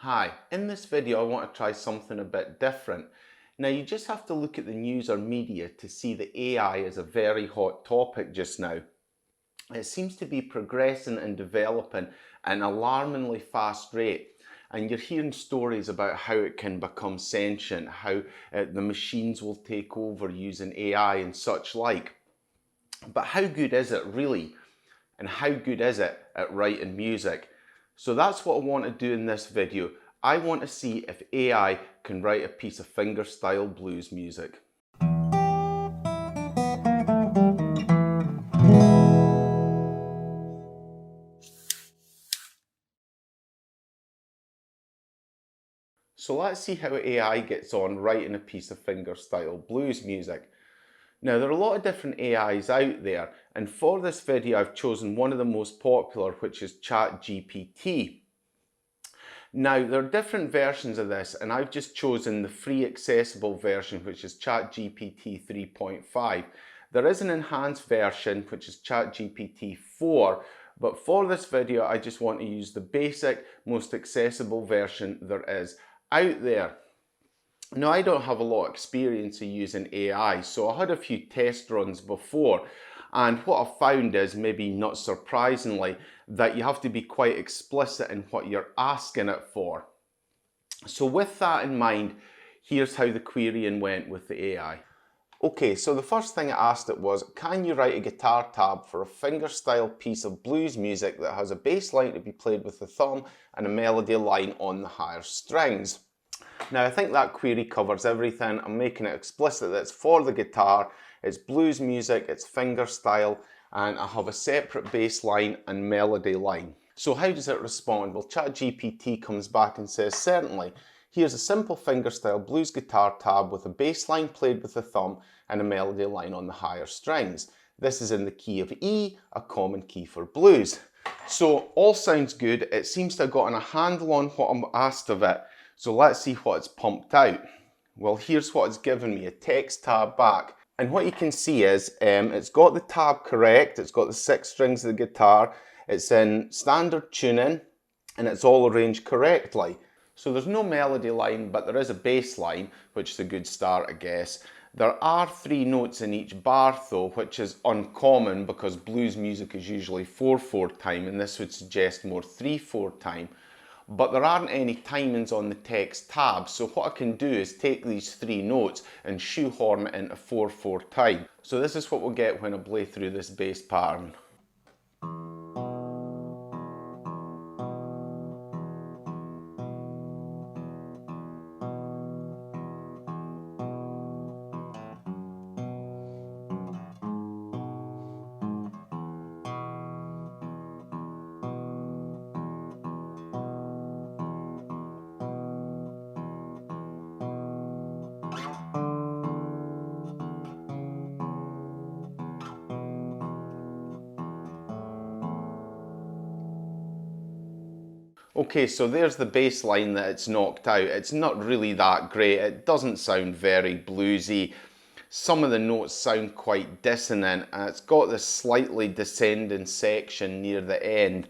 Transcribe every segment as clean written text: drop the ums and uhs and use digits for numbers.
Hi, in this video I want to try something a bit different. Now you just have to look at the news or media to see that AI is a very hot topic just now. It seems to be progressing and developing at an alarmingly fast rate. And you're hearing stories about how it can become sentient, how the machines will take over using AI and such like. But how good is it really? And how good is it at writing music? So that's what I want to do in this video. I want to see if AI can write a piece of fingerstyle blues music. So let's see how AI gets on writing a piece of fingerstyle blues music. Now there are a lot of different AIs out there, and for this video I've chosen one of the most popular, which is Chat GPT. Now there are different versions of this, and I've just chosen the free accessible version, which is Chat GPT 3.5. There is an enhanced version, which is Chat GPT 4, but for this video I just want to use the basic, most accessible version there is out there. Now I don't have a lot of experience of using AI, so I had a few test runs before, and what I've found is, maybe not surprisingly, that you have to be quite explicit in what you're asking it for. So with that in mind, here's how the querying went with the AI. Okay, so the first thing I asked it was, can you write a guitar tab for a fingerstyle piece of blues music that has a bass line to be played with the thumb and a melody line on the higher strings? Now I think that query covers everything. I'm making it explicit that it's for the guitar, it's blues music, it's fingerstyle, and I have a separate bass line and melody line. So how does it respond? Well, ChatGPT comes back and says, certainly, here's a simple fingerstyle blues guitar tab with a bass line played with the thumb and a melody line on the higher strings. This is in the key of E, a common key for blues. So all sounds good. It seems to have gotten a handle on what I'm asked of it. So let's see what it's pumped out. Well, here's what it's given me, a text tab back. And what you can see is it's got the tab correct, it's got the 6 strings of the guitar, it's in standard tuning, and it's all arranged correctly. So there's no melody line, but there is a bass line, which is a good start, I guess. There are 3 notes in each bar though, which is uncommon because blues music is usually 4/4 time, and this would suggest more 3/4 time. But there aren't any timings on the text tab, so what I can do is take these 3 notes and shoehorn it into 4/4 time. So this is what we'll get when I play through this bass pattern. Okay, so there's the bass line that it's knocked out. It's not really that great. It doesn't sound very bluesy. Some of the notes sound quite dissonant, and it's got this slightly descending section near the end.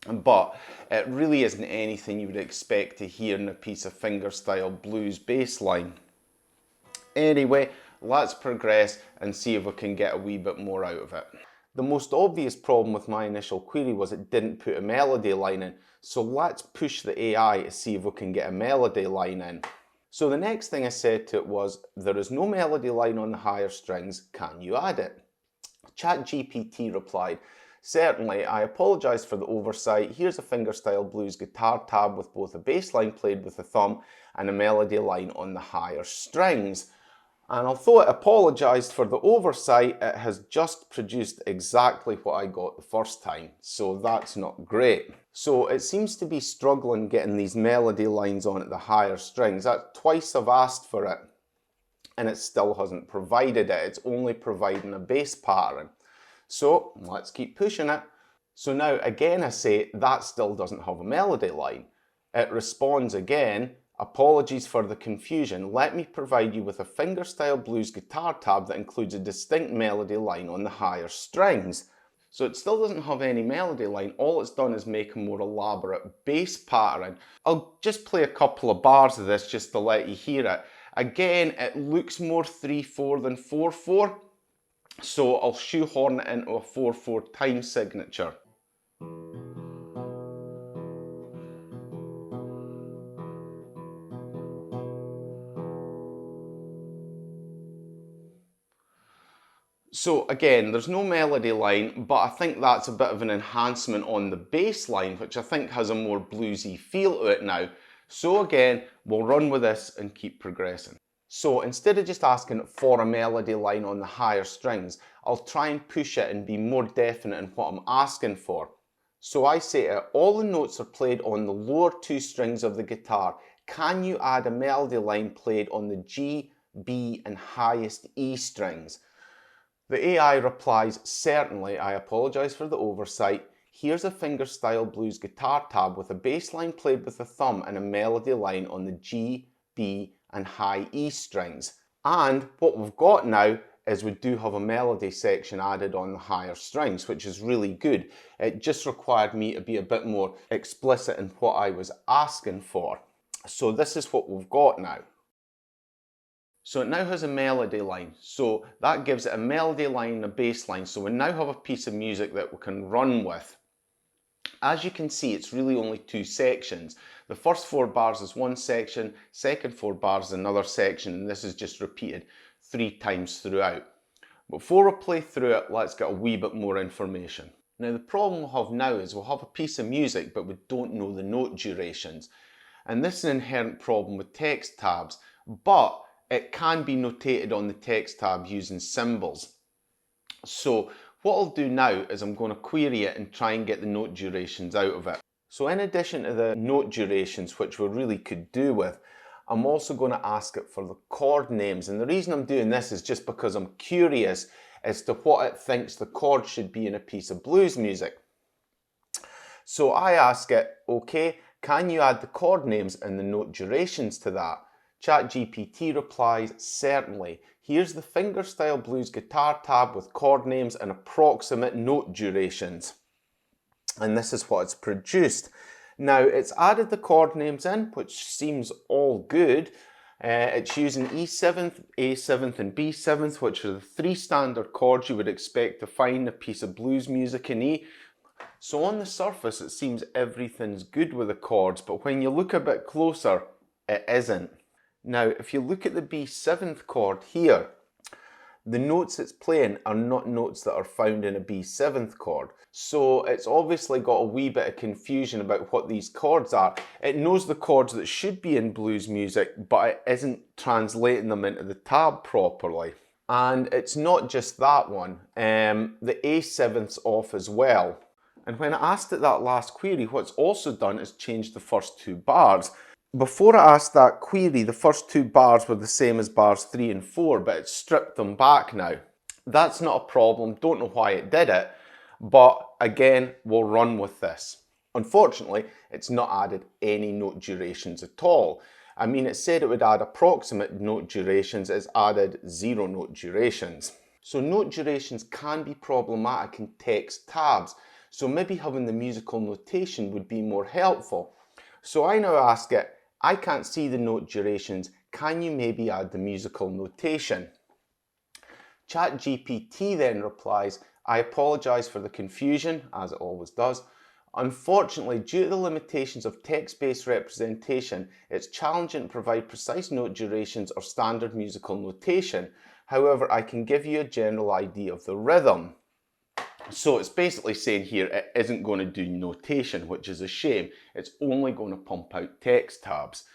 But it really isn't anything you would expect to hear in a piece of fingerstyle blues bass line. Anyway, let's progress and see if we can get a wee bit more out of it. The most obvious problem with my initial query was it didn't put a melody line in, so let's push the AI to see if we can get a melody line in. So the next thing I said to it was, there is no melody line on the higher strings, can you add it? ChatGPT replied, certainly, I apologise for the oversight. Here's a fingerstyle blues guitar tab with both a bass line played with the thumb and a melody line on the higher strings. And although it apologised for the oversight, it has just produced exactly what I got the first time. So that's not great. So it seems to be struggling getting these melody lines on at the higher strings. That's twice I've asked for it, and it still hasn't provided it. It's only providing a bass pattern. So let's keep pushing it. So now again I say, that still doesn't have a melody line. It responds again, apologies for the confusion. Let me provide you with a fingerstyle blues guitar tab that includes a distinct melody line on the higher strings. So it still doesn't have any melody line. All it's done is make a more elaborate bass pattern. I'll just play a couple of bars of this just to let you hear it. Again, it looks more 3/4 than 4/4. So I'll shoehorn it into a 4/4 time signature. So again, there's no melody line, but I think that's a bit of an enhancement on the bass line, which I think has a more bluesy feel to it now. So again, we'll run with this and keep progressing. So instead of just asking for a melody line on the higher strings, I'll try and push it and be more definite in what I'm asking for. So I say to it, all the notes are played on the lower two strings of the guitar. Can you add a melody line played on the G, B and highest E strings? The AI replies, certainly, I apologise for the oversight. Here's a fingerstyle blues guitar tab with a bass line played with the thumb and a melody line on the G, B and high E strings. And what we've got now is we do have a melody section added on the higher strings, which is really good. It just required me to be a bit more explicit in what I was asking for. So this is what we've got now. So it now has a melody line, so that gives it a melody line and a bass line, so we now have a piece of music that we can run with. As you can see, it's really only two sections. The first 4 bars is one section, second 4 bars is another section, and this is just repeated 3 times throughout. Before we play through it, let's get a wee bit more information. Now the problem we'll have now is we'll have a piece of music but we don't know the note durations. And this is an inherent problem with text tabs, but it can be notated on the text tab using symbols. So what I'll do now is I'm going to query it and try and get the note durations out of it. So in addition to the note durations, which we really could do with, I'm also going to ask it for the chord names. And the reason I'm doing this is just because I'm curious as to what it thinks the chord should be in a piece of blues music. So I ask it, okay, can you add the chord names and the note durations to that? Chat GPT replies, certainly. Here's the fingerstyle blues guitar tab with chord names and approximate note durations. And this is what it's produced. Now it's added the chord names in, which seems all good. It's using E7th, A7th and B7th, which are the 3 standard chords you would expect to find a piece of blues music in E. So on the surface it seems everything's good with the chords, but when you look a bit closer, it isn't. Now, if you look at the B7th chord here, the notes it's playing are not notes that are found in a B7th chord. So it's obviously got a wee bit of confusion about what these chords are. It knows the chords that should be in blues music, but it isn't translating them into the tab properly. And it's not just that one, the A7th's off as well. And when I asked it that last query, what's also done is changed the first 2 bars. Before I asked that query, the first 2 bars were the same as bars 3 and 4, but it's stripped them back now. That's not a problem, don't know why it did it, but again, we'll run with this. Unfortunately, it's not added any note durations at all. I mean, it said it would add approximate note durations, it's added 0 note durations. So note durations can be problematic in text tabs, so maybe having the musical notation would be more helpful. So I now ask it, I can't see the note durations, can you maybe add the musical notation? Chat GPT then replies, I apologise for the confusion, as it always does. Unfortunately, due to the limitations of text-based representation, it's challenging to provide precise note durations or standard musical notation. However, I can give you a general idea of the rhythm. So it's basically saying here it isn't going to do notation, which is a shame. It's only going to pump out text tabs.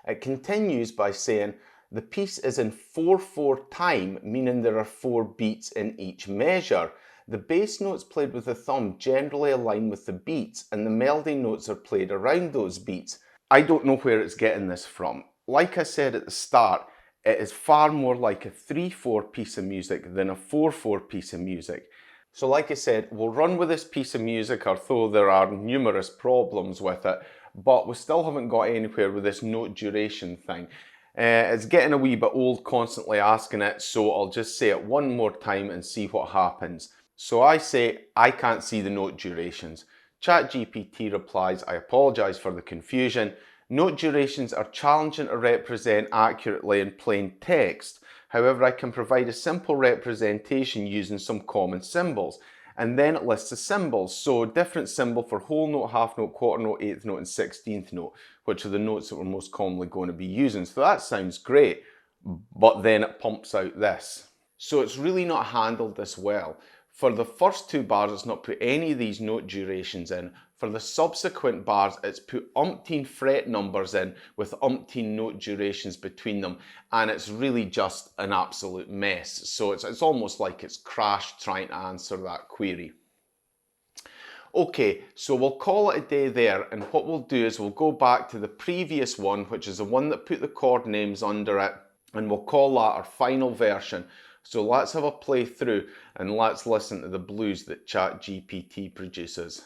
It continues by saying the piece is in 4/4 time, meaning there are 4 beats in each measure. The bass notes played with the thumb generally align with the beats, and the melody notes are played around those beats. I don't know where it's getting this from. Like I said at the start, it is far more like a 3/4 piece of music than a 4/4 piece of music. So like I said, we'll run with this piece of music, although there are numerous problems with it, but we still haven't got anywhere with this note duration thing. It's getting a wee bit old constantly asking it, so I'll just say it one more time and see what happens. So I say, I can't see the note durations. Chat GPT replies, I apologise for the confusion. Note durations are challenging to represent accurately in plain text. However, I can provide a simple representation using some common symbols. And then it lists the symbols. So different symbol for whole note, half note, quarter note, eighth note, and 16th note, which are the notes that we're most commonly going to be using. So that sounds great, but then it pumps out this. So it's really not handled this well. For the first two bars, it's not put any of these note durations in. For the subsequent bars, it's put umpteen fret numbers in with umpteen note durations between them, and it's really just an absolute mess. So it's almost like it's crashed trying to answer that query. Okay, so we'll call it a day there, and what we'll do is we'll go back to the previous one, which is the one that put the chord names under it, and we'll call that our final version. So let's have a play through and let's listen to the blues that Chat GPT produces.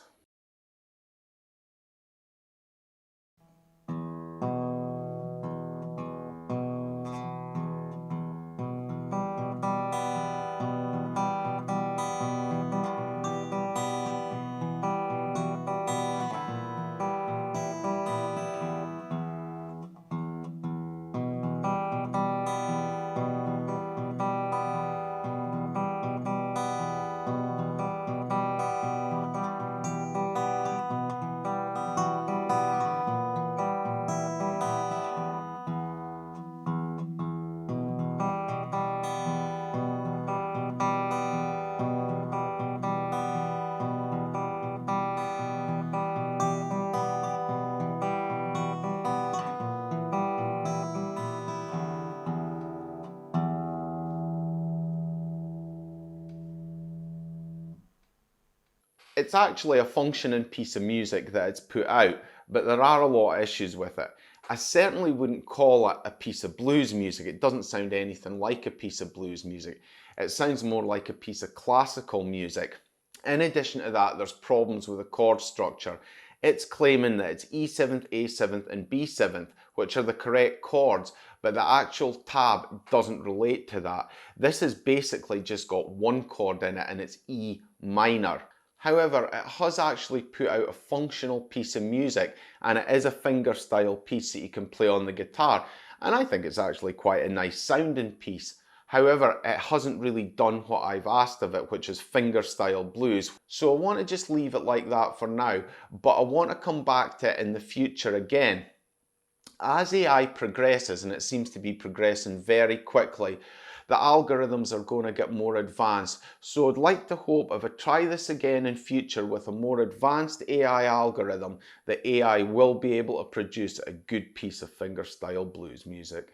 It's actually a functioning piece of music that it's put out, but there are a lot of issues with it. I certainly wouldn't call it a piece of blues music. It doesn't sound anything like a piece of blues music. It sounds more like a piece of classical music. In addition to that, there's problems with the chord structure. It's claiming that it's E7th, A7th, and B7th, which are the correct chords, but the actual tab doesn't relate to that. This has basically just got one chord in it, and it's E minor. However, it has actually put out a functional piece of music, and it is a fingerstyle piece that you can play on the guitar, and I think it's actually quite a nice sounding piece. However, it hasn't really done what I've asked of it, which is fingerstyle blues. So I want to just leave it like that for now, but I want to come back to it in the future again. As AI progresses, and it seems to be progressing very quickly, the algorithms are going to get more advanced. So I'd like to hope if I try this again in future with a more advanced AI algorithm, the AI will be able to produce a good piece of fingerstyle blues music.